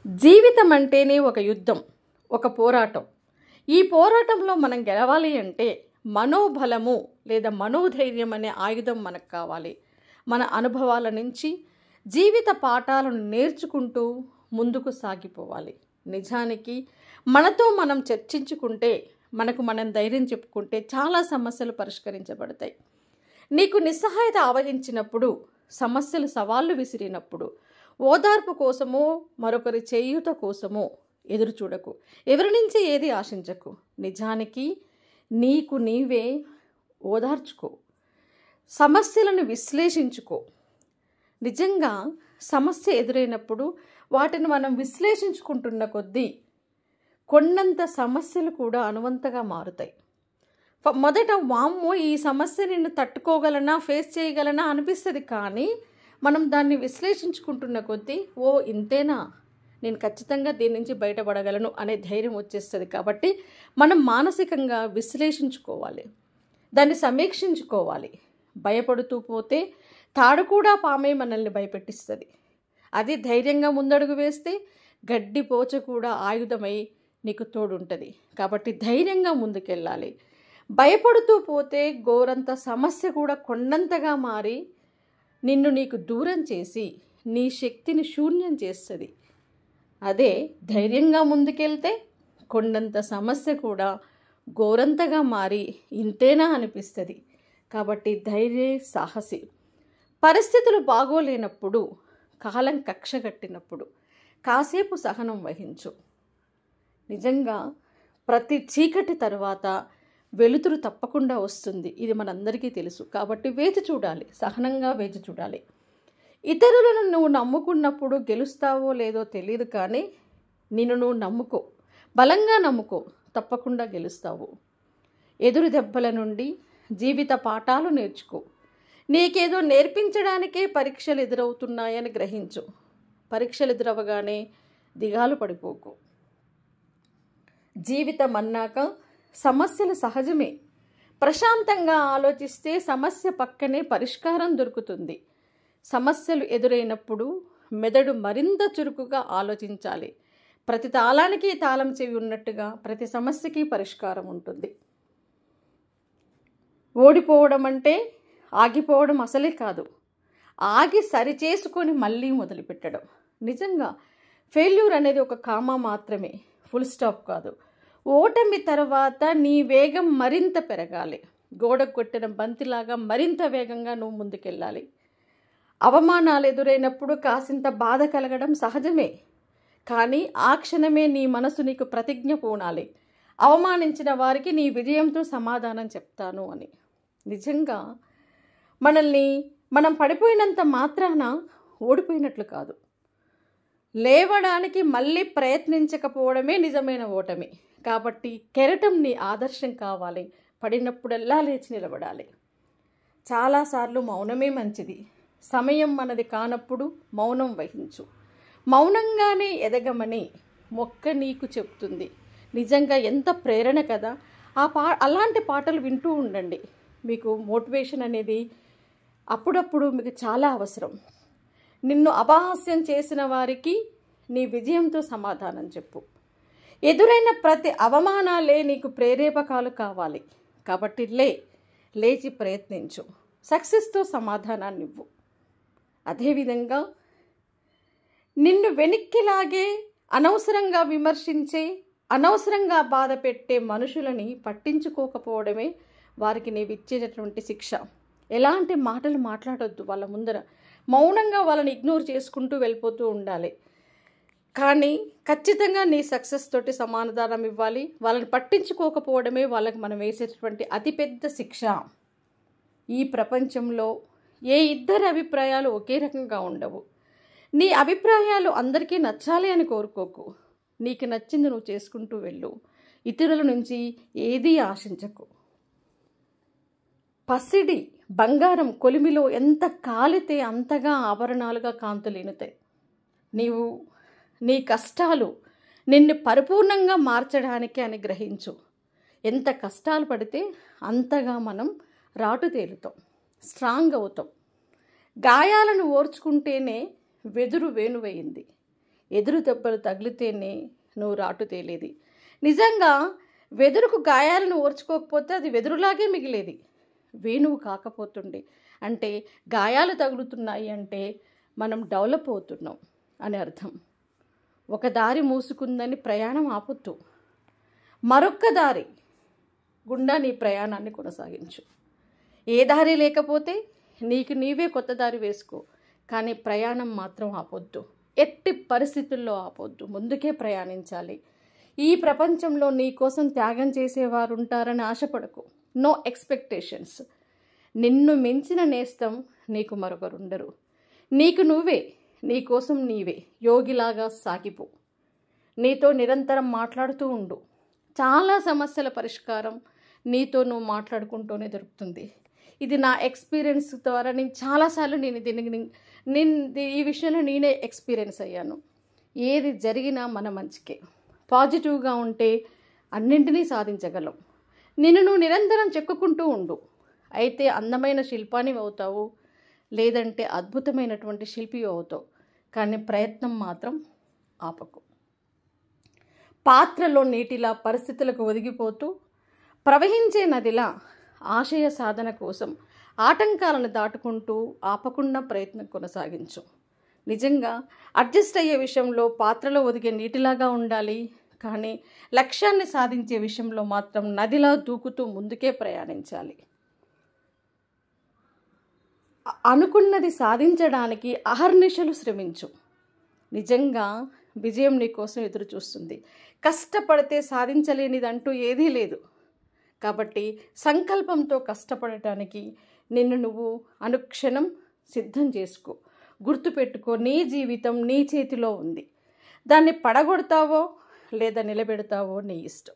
జీవితం అంటేనే ఒక యుద్ధం, ఒక పోరాటం. ఈ పోరాటంలో మనం గెలవాలి అంటే మనోబలము లేదా మనోధైర్యం అనే ఆయుధం మనకు కావాలి. మన అనుభవాల నుంచి జీవిత పాఠాలను నేర్చుకుంటూ ముందుకు సాగిపోవాలి. నిజానికి మనతో మనం చర్చించుకుంటే, మనకు మనం ధైర్యం చెప్పుకుంటే చాలా సమస్యలు పరిష్కరించబడతాయి. నీకు నిస్సహాయత ఆవహించినప్పుడు, సమస్యలు సవాళ్లు విసిరినప్పుడు ఓదార్పు కోసమో మరొకరి చేయూత కోసమో ఎదురు చూడకు. ఎవరి నుంచి ఏది ఆశించకు. నిజానికి నీకు నీవే ఓదార్చుకో. సమస్యలను విశ్లేషించుకో. నిజంగా సమస్య ఎదురైనప్పుడు వాటిని మనం విశ్లేషించుకుంటున్న కొద్దీ కొన్నంత సమస్యలు కూడా అనువంతగా మారుతాయి. మొదట వామ్మో ఈ సమస్య నేను తట్టుకోగలనా, ఫేస్ చేయగలనా అనిపిస్తుంది. కానీ మనం దాన్ని విశ్లేషించుకుంటున్న కొద్దీ ఓ ఇంతేనా, నేను ఖచ్చితంగా దీని నుంచి బయటపడగలను అనే ధైర్యం వచ్చేస్తుంది. కాబట్టి మనం మానసికంగా విశ్లేషించుకోవాలి, దాన్ని సమీక్షించుకోవాలి. భయపడుతూ పోతే తాడు కూడా పామే మనల్ని భయపెట్టిస్తుంది. అది ధైర్యంగా ముందడుగు వేస్తే గడ్డి పోచ కూడా ఆయుధమై నీకు తోడుంటుంది. కాబట్టి ధైర్యంగా ముందుకెళ్ళాలి. భయపడుతూ పోతే గోరంత సమస్య కూడా కొండంతగా మారి నిన్ను నీకు దూరం చేసి నీ శక్తిని శూన్యం చేస్తుంది. అదే ధైర్యంగా ముందుకెళ్తే కొండంత సమస్య కూడా గోరంతగా మారి ఇంతేనా అనిపిస్తుంది. కాబట్టి ధైర్య సాహసి. పరిస్థితులు బాగోలేనప్పుడు, కాలం కక్షగట్టినప్పుడు కాసేపు సహనం వహించు. నిజంగా ప్రతి చీకటి తర్వాత వెలుతురు తప్పకుండా వస్తుంది. ఇది మనందరికీ తెలుసు. కాబట్టి వేచి చూడాలి, సహనంగా వేచి చూడాలి. ఇతరులను నువ్వు నమ్ముకున్నప్పుడు గెలుస్తావో లేదో తెలియదు, కానీ నిన్ను నువ్వు నమ్ముకో, బలంగా నమ్ముకో, తప్పకుండా గెలుస్తావు. ఎదురు దెబ్బల నుండి జీవిత పాఠాలు నేర్చుకో. నీకేదో నేర్పించడానికే పరీక్షలు ఎదురవుతున్నాయని గ్రహించు. పరీక్షలు ఎదురవగానే దిగాలు పడిపోకు. జీవితం అన్నాక సమస్యలు సహజమే. ప్రశాంతంగా ఆలోచిస్తే సమస్య పక్కనే పరిష్కారం దొరుకుతుంది. సమస్యలు ఎదురైనప్పుడు మెదడు మరింత చురుకుగా ఆలోచించాలి. ప్రతి తాళానికి తాళం చెవి ఉన్నట్టుగా ప్రతి సమస్యకి పరిష్కారం ఉంటుంది. ఓడిపోవడం అంటే ఆగిపోవడం అసలే కాదు, ఆగి సరిచేసుకొని మళ్ళీ మొదలుపెట్టడం. నిజంగా ఫెయిల్యూర్ అనేది ఒక కామా మాత్రమే, ఫుల్ స్టాప్ కాదు. ఓటమి తర్వాత నీ వేగం మరింత పెరగాలి. గోడకు కొట్టిన బంతిలాగా మరింత వేగంగా నువ్వు ముందుకెళ్ళాలి. అవమానాలు ఎదురైనప్పుడు కాసింత బాధ కలగడం సహజమే. కానీ ఆ క్షణమే నీ మనసు నీకు ప్రతిజ్ఞ పూనాలి, అవమానించిన వారికి నీ విజయంతో సమాధానం చెప్తాను అని. నిజంగా మనం పడిపోయినంత మాత్రాన ఓడిపోయినట్లు కాదు. లేవడానికి మళ్ళీ ప్రయత్నించకపోవడమే నిజమైన ఓటమి. కాబట్టి కెరటం నీ ఆదర్శం కావాలి. పడినప్పుడల్లా లేచి నిలబడాలి. చాలాసార్లు మౌనమే మంచిది. సమయం మనది కానప్పుడు మౌనం వహించు. మౌనంగానే ఎదగమని మొక్క నీకు చెప్తుంది. నిజంగా ఎంత ప్రేరణ కదా. అలాంటి పాటలు వింటూ ఉండండి. మీకు మోటివేషన్ అనేది అప్పుడప్పుడు మీకు చాలా అవసరం. నిన్ను అపహాస్యం చేసిన వారికి నీ విజయంతో సమాధానం చెప్పు. ఎదురైన ప్రతి అవమానాలే నీకు ప్రేరేపకాలు కావాలి. కాబట్టి లేచి ప్రయత్నించు. సక్సెస్తో సమాధానాన్ని ఇవ్వు. అదేవిధంగా నిన్ను వెనక్కిలాగే అనవసరంగా విమర్శించే, అనవసరంగా బాధ పెట్టే మనుషులని పట్టించుకోకపోవడమే వారికి నీవు ఇచ్చేటటువంటి శిక్ష. ఎలాంటి మాటలు మాట్లాడొద్దు వాళ్ళ ముందర. మౌనంగా వాళ్ళని ఇగ్నోర్ చేసుకుంటూ వెళ్ళిపోతూ ఉండాలి. కానీ ఖచ్చితంగా నీ సక్సెస్ తోటి సమాధానం ఇవ్వాలి. వాళ్ళని పట్టించుకోకపోవడమే వాళ్ళకి మనం వేసేటటువంటి అతిపెద్ద శిక్ష. ఈ ప్రపంచంలో ఏ ఇద్దరి అభిప్రాయాలు ఒకే రకంగా ఉండవు. నీ అభిప్రాయాలు అందరికీ నచ్చాలి అని కోరుకోకు. నీకు నచ్చింది నువ్వు చేసుకుంటూ వెళ్ళు. ఇతరుల నుంచి ఏదీ ఆశించకు. పసిడి బంగారం కొలిమిలో ఎంత కాలితే అంతగా ఆభరణాలుగా కాంతులీనుతాయి. నీ కష్టాలు నిన్ను పరిపూర్ణంగా మార్చడానికి అని గ్రహించు. ఎంత కష్టాలు పడితే అంతగా మనం రాటు తేలుతాం, స్ట్రాంగ్ అవుతాం. గాయాలను ఓర్చుకుంటేనే వెదురు వేణువైంది. ఎదురు దెబ్బలు తగిలితేనే నువ్వు రాటు తేలేది. నిజంగా వెదురుకు గాయాలను ఓర్చుకోకపోతే అది వెదురులాగే మిగిలేది, వేణువు కాకపోతుండే. అంటే గాయాలు తగులుతున్నాయి అంటే మనం డెవలప్ అవుతున్నాం అని అర్థం. ఒక దారి మూసుకుందని ప్రయాణం ఆపొద్దు, మరొక్క దారి గుండా నీ ప్రయాణాన్ని కొనసాగించు. ఏ దారి లేకపోతే నీకు నీవే కొత్త దారి వేసుకో, కానీ ప్రయాణం మాత్రం ఆపొద్దు. ఎట్టి పరిస్థితుల్లో ఆపొద్దు, ముందుకే ప్రయాణించాలి. ఈ ప్రపంచంలో నీ కోసం త్యాగం చేసేవారు ఉంటారని ఆశపడకు. No expectations. నిన్ను మించిన నేస్తం నీకు మరొకరుండరు. నీకు నువ్వే, నీ కోసం నీవే యోగిలాగా సాగిపో. నీతో నిరంతరం మాట్లాడుతూ ఉండు. చాలా సమస్యల పరిష్కారం నీతో నువ్వు మాట్లాడుకుంటూనే దొరుకుతుంది. ఇది నా ఎక్స్పీరియన్స్ ద్వారా నేను చాలాసార్లు ఈ విషయంలో నేనే ఎక్స్పీరియన్స్ అయ్యాను. ఏది జరిగినా మన మంచికే. పాజిటివ్గా ఉంటే అన్నింటినీ సాధించగలం. నిన్ను నువ్వు నిరంతరం చెక్కుకుంటూ ఉండు. అయితే అందమైన శిల్పాన్ని అవుతావు, లేదంటే అద్భుతమైనటువంటి శిల్పి అవుతావు, కానీ ప్రయత్నం మాత్రం ఆపకు. పాత్రలో నీటిలా పరిస్థితులకు ఒదిగిపోతూ ప్రవహించే నదిలా ఆశయ సాధన కోసం ఆటంకాలను దాటుకుంటూ ఆపకుండా ప్రయత్నం కొనసాగించు. నిజంగా అడ్జస్ట్ అయ్యే విషయంలో పాత్రలో ఒదిగే నీటిలాగా ఉండాలి, కానీ లక్ష్యాన్ని సాధించే విషయంలో మాత్రం నదిలా దూకుతూ ముందుకే ప్రయాణించాలి. అనుకున్నది సాధించడానికి అహర్నిశలు శ్రమించు. నిజంగా విజయం నీ కోసం ఎదురు చూస్తుంది. కష్టపడితే సాధించలేనిదంటూ ఏదీ లేదు. కాబట్టి సంకల్పంతో కష్టపడటానికి నిన్ను నువ్వు అనుక్షణం సిద్ధం చేసుకో. గుర్తుపెట్టుకో, నీ జీవితం నీ చేతిలో ఉంది. దాన్ని పడగొడతావో లేదా నిలబెడతావో నీ ఇష్టం.